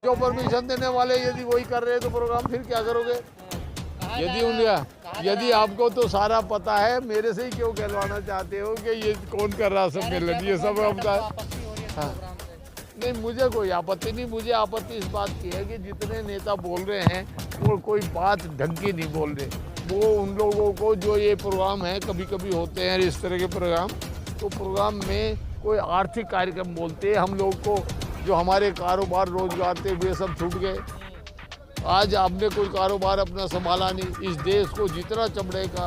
जो परमिशन देने वाले यदि वही कर रहे हैं तो प्रोग्राम फिर क्या करोगे? यदि आपको तो सारा पता है, मेरे से ही क्यों कहलवाना चाहते हो कि ये कौन कर रहा सम्मेलन, ये सब हमका। हाँ, नहीं, मुझे कोई आपत्ति नहीं। मुझे आपत्ति इस बात की है कि जितने नेता बोल रहे हैं वो कोई बात ढंग की नहीं बोल रहे। वो उन लोगों को जो ये प्रोग्राम है, कभी कभी होते हैं इस तरह के प्रोग्राम, तो प्रोग्राम में कोई आर्थिक कार्यक्रम बोलते हैं, हम लोग को जो हमारे कारोबार रोजगार थे वे सब छूट गए। आज आपने कोई कारोबार अपना संभाला नहीं। इस देश को जितना चमड़े का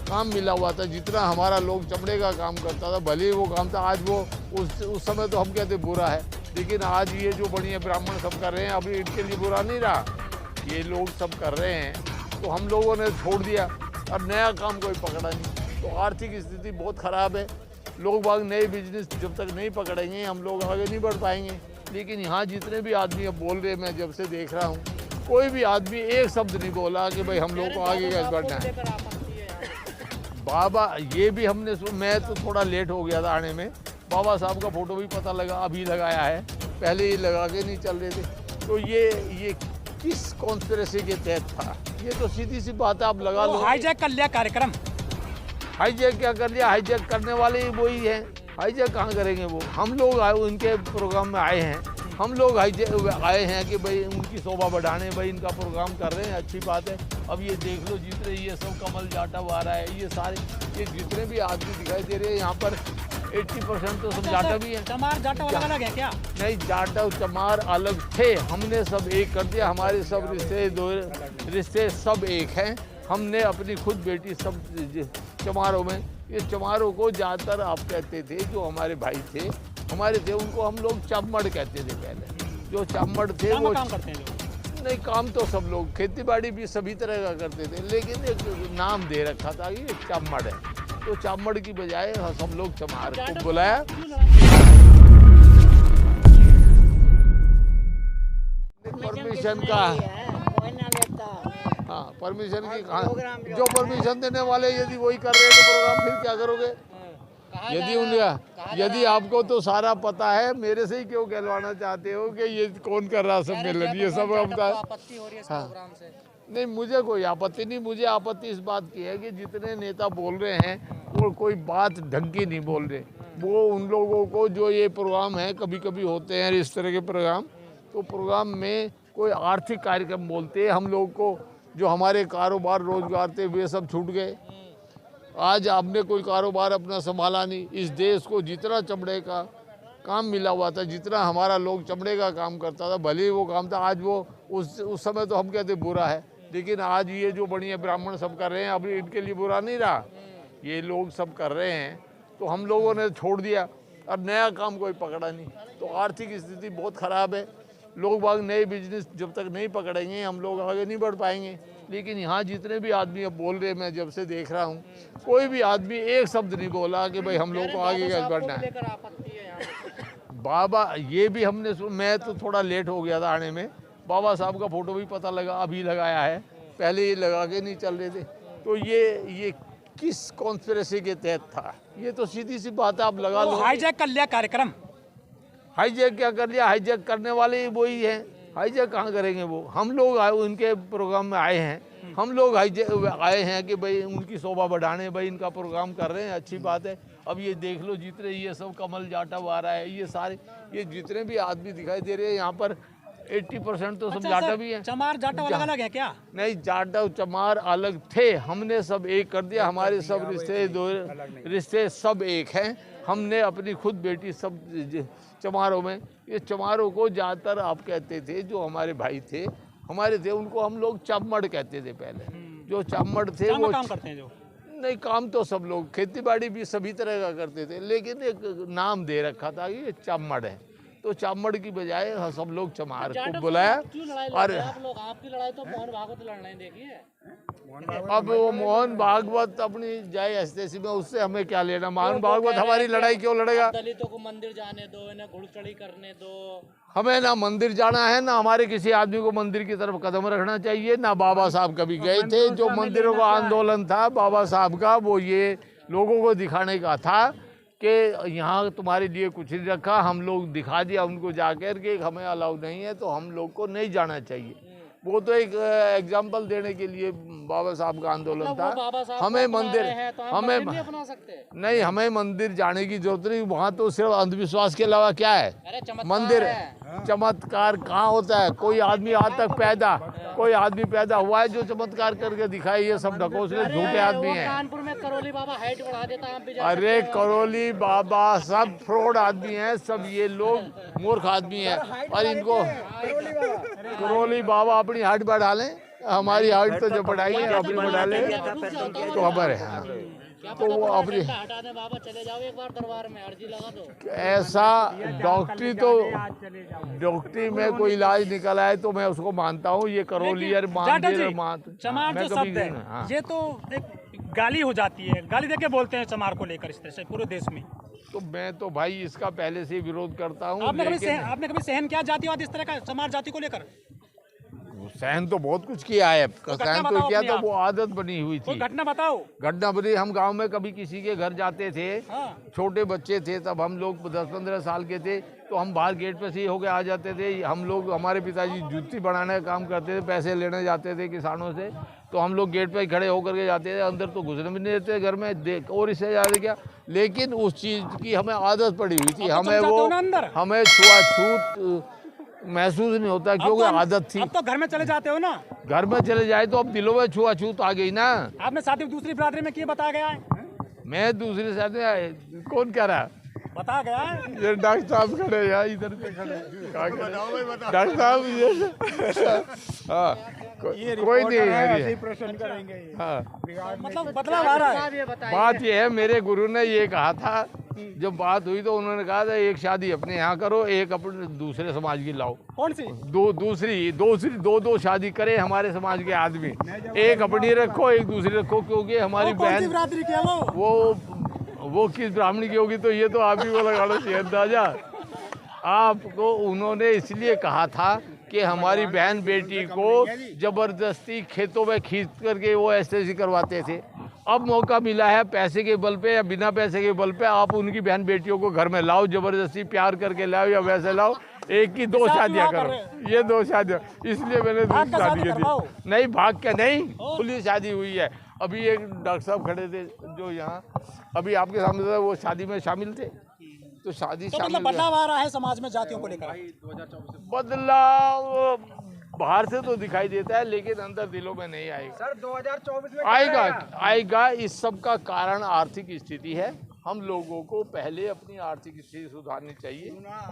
काम मिला हुआ था, जितना हमारा लोग चमड़े का काम करता था, भले ही वो काम था, आज वो उस समय तो हम कहते बुरा है, लेकिन आज ये जो बढ़िया ब्राह्मण सब कर रहे हैं, अभी इनके लिए बुरा नहीं रहा। ये लोग सब कर रहे हैं तो हम लोगों ने छोड़ दिया और नया काम कोई पकड़ा नहीं। तो आर्थिक स्थिति बहुत ख़राब है। लोग बाग नए बिजनेस जब तक नहीं पकड़ेंगे हम लोग आगे नहीं बढ़ पाएंगे। लेकिन यहाँ जितने भी आदमी अब बोल रहे हैं, मैं जब से देख रहा हूँ, कोई भी आदमी एक शब्द नहीं बोला कि भाई हम लोग को आगे कैसे बढ़ना है। बाबा ये भी हमने मैं तो थोड़ा लेट हो गया था आने में। बाबा साहब का फोटो भी पता लगा, अभी लगाया है, पहले ये लगा के नहीं चल रहे थे। तो ये किस कॉन्स्पिरेसी के तहत था? ये तो सीधी सी बात है, आप लगा लो। हाईजैक कर लिया कार्यक्रम। हाईजैक क्या कर लिया? हाईजैक करने वाले ही वही हैं। हाईजैक कहाँ करेंगे वो? हम लोग आए, उनके प्रोग्राम में आए हैं, हम लोग आए हैं कि भाई उनकी शोभा बढ़ाने, भाई इनका प्रोग्राम कर रहे हैं, अच्छी बात है। अब ये देख लो जितने ये सब कमल जाटव आ रहा है, ये सारे ये जितने भी आदमी दिखाई दे रहे हैं यहाँ पर 80% तो सब जाटव ही हैं। चमार जाटव अलग है क्या? नहीं, जाटव चमार अलग थे, हमने सब एक कर दिया। हमारे सब रिश्ते सब एक हैं। हमने अपनी खुद बेटी सब चमारों में, ये चमारों को ज़्यादातर आप कहते थे, जो हमारे भाई थे हमारे थे, उनको हम लोग चामड़ कहते थे पहले। जो चामड़ थे वो काम करते हैं जो। नहीं, काम तो सब लोग, खेती बाड़ी भी सभी तरह का करते थे, लेकिन एक नाम दे रखा था कि ये चामड़ है। तो चामड़ की बजाय सब लोग चमार को बुलाया। परमिशन का, हाँ, परमिशन की कहा, जो परमिशन देने वाले यदि वही कर रहे हैं तो प्रोग्राम फिर क्या करोगे? यदि आपको तो सारा पता है, मेरे से ही क्यों कहलवाना चाहते हो कि ये कौन कर रहा सम्मेलन, ये सब हमका। हाँ, नहीं, मुझे कोई आपत्ति नहीं। मुझे आपत्ति इस बात की है कि जितने नेता बोल रहे हैं वो कोई बात ढंग की नहीं बोल रहे। वो उन लोगों को जो ये प्रोग्राम है, कभी कभी होते हैं इस तरह के प्रोग्राम, तो प्रोग्राम में कोई आर्थिक कार्यक्रम बोलते हैं, हम लोग को जो हमारे कारोबार रोजगार थे वे सब छूट गए। आज आपने कोई कारोबार अपना संभाला नहीं। इस देश को जितना चमड़े का काम मिला हुआ था, जितना हमारा लोग चमड़े का काम करता था, भले ही वो काम था, आज वो उस समय तो हम कहते बुरा है, लेकिन आज ये जो बढ़िया ब्राह्मण सब कर रहे हैं, अभी इनके लिए बुरा नहीं रहा। ये लोग सब कर रहे हैं तो हम लोगों ने छोड़ दिया और नया काम कोई पकड़ा नहीं। तो आर्थिक स्थिति बहुत ख़राब है। लोग बाग नए बिजनेस जब तक नहीं पकड़ेंगे हम लोग आगे नहीं बढ़ पाएंगे। लेकिन यहाँ जितने भी आदमी अब बोल रहे हैं, मैं जब से देख रहा हूँ, कोई भी आदमी एक शब्द नहीं बोला कि भाई हम लोग को आगे कैसे बढ़ना है। बाबा ये भी हमने मैं तो थोड़ा लेट हो गया था आने में। बाबा साहब का फोटो भी पता लगा, अभी लगाया है, पहले ये लगा के नहीं चल रहे थे। तो ये किस कॉन्स्पिरेसी के तहत था? ये तो सीधी सी बात है, आप लगा लो। हाईजैक कर लिया कार्यक्रम। हाईजैक क्या कर लिया? हाईजैक करने वाले ही वही हैं। हाईजैक कहाँ करेंगे वो? हम लोग आए, उनके प्रोग्राम में आए हैं, हम लोग आए हैं कि भाई उनकी शोभा बढ़ाने, भाई इनका प्रोग्राम कर रहे हैं, अच्छी बात है। अब ये देख लो जितने ये सब कमल जाटव आ रहा है, ये सारे ये जितने भी आदमी दिखाई दे रहे हैं यहाँ पर 80% तो सब जाटव ही हैं। चमार जाटव अलग है क्या? नहीं, जाटव चमार अलग थे, हमने सब एक कर दिया। हमारे सब रिश्ते सब एक हैं। हमने अपनी खुद बेटी सब चमारों में, ये चमारों को ज़्यादातर आप कहते थे, जो हमारे भाई थे हमारे थे, उनको हम लोग चामड़ कहते थे पहले। जो चामड़ थे वो काम करते हैं जो। नहीं, काम तो सब लोग, खेती बाड़ी भी सभी तरह का करते थे, लेकिन एक नाम दे रखा था कि ये चामड़ है। तो चामड़ की बजाय सब लोग चमार को बुलाया। और आपकी लड़ाई तो मोहन भागवत लड़ रहे हैं, देखिए। अब वो मोहन भागवत अपनी जाए एसटीसी में, उससे हमें क्या लेना? मोहन भागवत हमारी लड़ाई क्यों लड़ेगा? दलितों को मंदिर जाने दो, इन्हें घुड़चढ़ी करने दो। हमें ना मंदिर जाना है, ना हमारे किसी आदमी को मंदिर की तरफ कदम रखना चाहिए, ना बाबा साहब कभी गए थे। जो मंदिरों का आंदोलन था बाबा साहब का, वो ये लोगों को दिखाने का था कि यहाँ तुम्हारे लिए कुछ नहीं रखा, हम लोग दिखा दिया उनको जाकर के हमें अलाउ नहीं है, तो हम लोग को नहीं जाना चाहिए। वो तो एक एग्जाम्पल देने के लिए बाबा साहब का आंदोलन मतलब था। वो बाबा साहब हमें को बुला मंदिर रहे हैं, तो हम हमें मंदिर नहीं अपना सकते? नहीं, हमें मंदिर जाने की जरूरत नहीं। वहाँ तो सिर्फ अंधविश्वास के अलावा क्या है? अरे चमत्कार मंदिर है। चमत्कार कहाँ होता है? कोई आदमी आज तक कोई आदमी पैदा हुआ है जो चमत्कार करके दिखाए? ये सब ढकोसले झूठे आदमी वो हैं। कानपुर में करोली बाबा हाइट बढ़ा देता, आप भी जा अरे सकते हो। करोली बाबा सब फ्रॉड आदमी हैं, सब ये लोग मूर्ख आदमी हैं। और इनको करोली बाबा अपनी हाइट बढ़ा लें, हमारी हाइट तो जो बढ़ाई है अपनी बढ़ा लें तो खबर है। हाँ। क्या तो पता वो थोड़ा अपनी घंटा हटा दें, बाबा चले जाओ एक बार दरबार में, अर्जी लगा दो। ऐसा डॉक्टरी में कोई इलाज निकला है तो मैं उसको मानता हूँ। ये करोलियर चमार जो शब्द है ये तो एक गाली हो जाती है, गाली देके बोलते हैं चमार को लेकर इस तरह से पूरे देश में। तो मैं तो भाई इसका पहले से ही विरोध करता हूँ। आपने कभी सहन किया जातिवाद इस तरह का चमार जाति को लेकर? सहन तो बहुत कुछ किया है, सहन तो किया, तो वो आदत बनी हुई थी। घटना बताओ। घटना बनी, हम गांव में कभी किसी के घर जाते थे, हाँ। छोटे बच्चे थे तब, हम लोग 10-15 साल के थे, तो हम बाहर गेट पे से ही होके आ जाते थे। हम लोग, हमारे पिताजी जूती बनाने का काम करते थे, पैसे लेने जाते थे किसानों से, तो हम लोग गेट पे ही खड़े होकर के जाते थे, अंदर तो घुसने भी नहीं देते घर में, और इससे ज़्यादा क्या। लेकिन उस चीज़ की हमें आदत पड़ी हुई थी, हमें छुआछूत महसूस नहीं होता क्योंकि आदत थी। अब तो घर में चले जाते हो ना? घर में चले जाए तो अब दिलों में छुआछूत आ गई ना। आपने शादी दूसरी बिरादरी में किए बताया गया है? मैं दूसरी शादी कौन कह रहा? बताया गया है। ये डॉक्टर साहब खड़े यार, इधर पे खड़े। डॉक्टर साहब ये हाँ, कोई नहीं है, प्रश्न करेंगे। हाँ। मतलब बदलाव आ रहा है। बात ये है, मेरे गुरु ने ये कहा था, जब बात हुई तो उन्होंने कहा था एक शादी अपने यहाँ करो, एक अपने दूसरे समाज की लाओ। कौन सी? दूसरी दो शादी करे हमारे समाज के आदमी, एक अपनी रखो एक दूसरी रखो, क्योंकि हमारी बहन बिरादरी क्या वो किस ब्राह्मणी की होगी तो ये तो आप ही को लगाना चाहिए अंदाजा। आपको उन्होंने इसलिए कहा था कि हमारी बहन बेटी को जबरदस्ती खेतों में खींच करके वो ऐसे करवाते थे। अब मौका मिला है, पैसे के बल पे या बिना पैसे के बल पे आप उनकी बहन बेटियों को घर में लाओ, जबरदस्ती प्यार करके लाओ या वैसे लाओ, एक की 2 शादियां करो। ये 2 शादियां, इसलिए मैंने दूसरी शादी की थी। नहीं भाग के नहीं, खुली शादी हुई है। अभी एक डॉक्टर साहब खड़े थे जो यहाँ अभी आपके सामने था, वो शादी में शामिल थे, तो शादी तो मतलब बदलाव आ रहा है समाज में जातियों को लेकर? बदलाव बाहर से तो दिखाई देता है लेकिन अंदर दिलों में नहीं आएगा। सर 2024 में आएगा। इस सब का कारण आर्थिक स्थिति है। हम लोगों को पहले अपनी आर्थिक स्थिति सुधारनी चाहिए।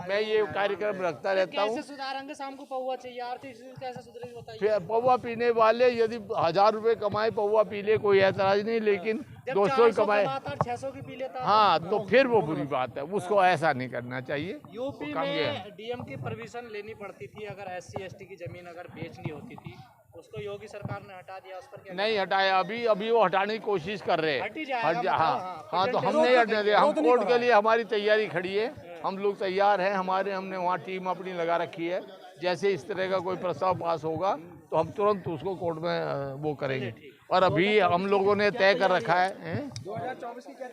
मैं ये कार्यक्रम रखता रहता हूँ। कैसे सुधारेंगे? शाम को पौवा चाहिए, आर्थिक स्थिति कैसे सुधरेगी बताइए। फिर पौवा पीने वाले यदि 1000 रुपए कमाए, पौवा पी ले, कोई ऐतराज नहीं, लेकिन 200 कमाए 600 की पी लेता, हाँ, तो फिर वो बुरी बात है। उसको ऐसा नहीं करना चाहिए। यूपी में डीएम की परमिशन लेनी पड़ती थी अगर SC ST की जमीन अगर बेचनी होती थी, उसको योगी सरकार ने हटा दिया। उस पर क्या? नहीं हटाया, अभी वो हटाने की कोशिश कर रहे हैं। हाँ, तो हम नहीं हटने दे। हम कोर्ट के लिए हमारी तैयारी खड़ी है, हम लोग तैयार हैं। हमने वहाँ टीम अपनी लगा रखी है। जैसे इस तरह का कोई प्रस्ताव पास होगा तो हम तुरंत उसको कोर्ट में वो करेंगे। और अभी हम लोगों ने तय कर रखा है 2024 की क्या